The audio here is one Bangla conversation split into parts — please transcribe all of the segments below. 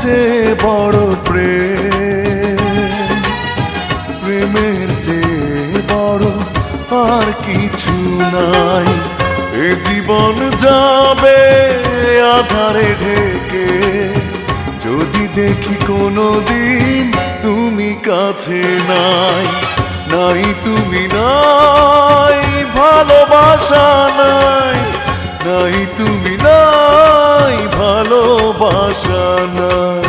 চেয়ে বড় প্রেমের চেয়ে বড় আর কিছু নাই। এ জীবন যাবে আধারে ঢেকে, যদি দেখি কোনোদিন তুমি কাছে নাই। নাই তুমি নাই, ভালোবাসা নাই। নাই তুমি নাই, ভালোবাসা নাই।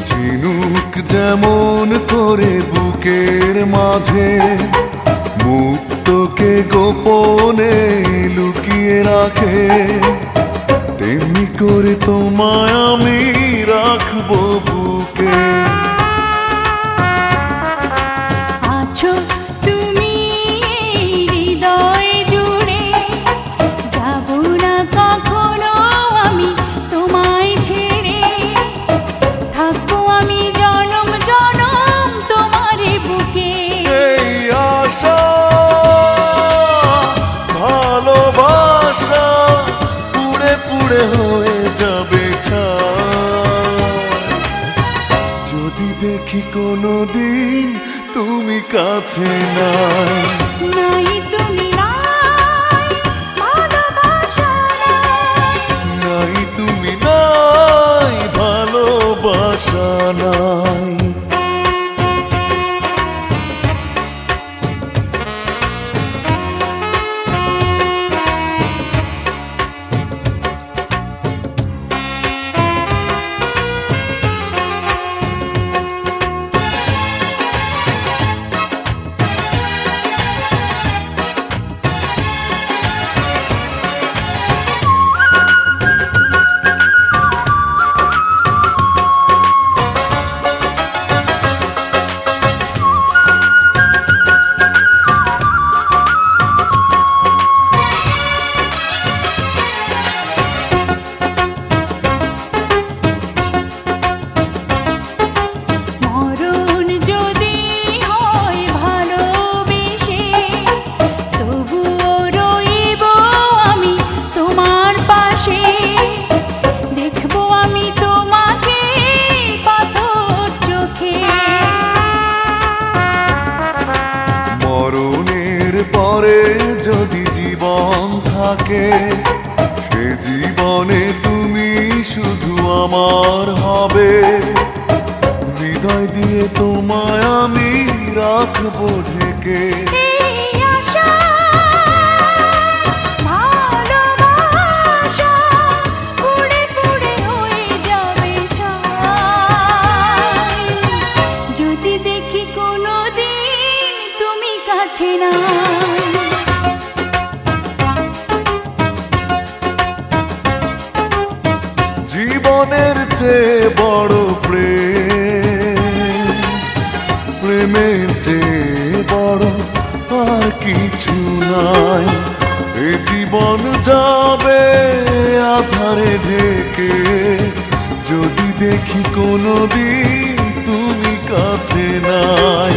ঝিনুক যেমন করে বুকের মাঝে মুক্তকে গোপনে লুকিয়ে রাখে, তেমনি করে তোমায় আমি রাখবো বুকে। আছো তুমি হৃদয় জুড়ে, যাব না কখনো আমি তোমায় ছেড়ে। থাকবো আমি জনম জনম তোমারই বুকে। এই আশা ভালোবাসা পুড়ে পুড়ে হয়ে যাবে ছাই, যদি দেখি কোনোদিন তুমি কাছে নাই। নাই তুমি নাই, ভালোবাসা নাই। নাই তুমি নাই, ভালোবাসা নাই। মরণ যদি হয় ভালোবেসে, তবুও রইব আমি তোমার পাশে। দেখবো আমি তোমাকে পাথর চোখে। মরণের পরে যদি জীবন থাকে, সে জীবনে তুমি শুধু আমার হবে। হৃদয় দিয়ে তোমায় আমি রাখবো ঢেকে। এই আশা ভালোবাসা পুড়ে পুড়ে হয়ে যাবে ছাই, যদি দেখি কোনোদিন তুমি কাছে নাই। জীবনের চেয়ে বড় প্রেমের চেয়ে বড় আর কিছু নাই। এ জীবন যাবে আধারে ঢেকে, যদি দেখি কোনোদিন তুমি কাছে নাই।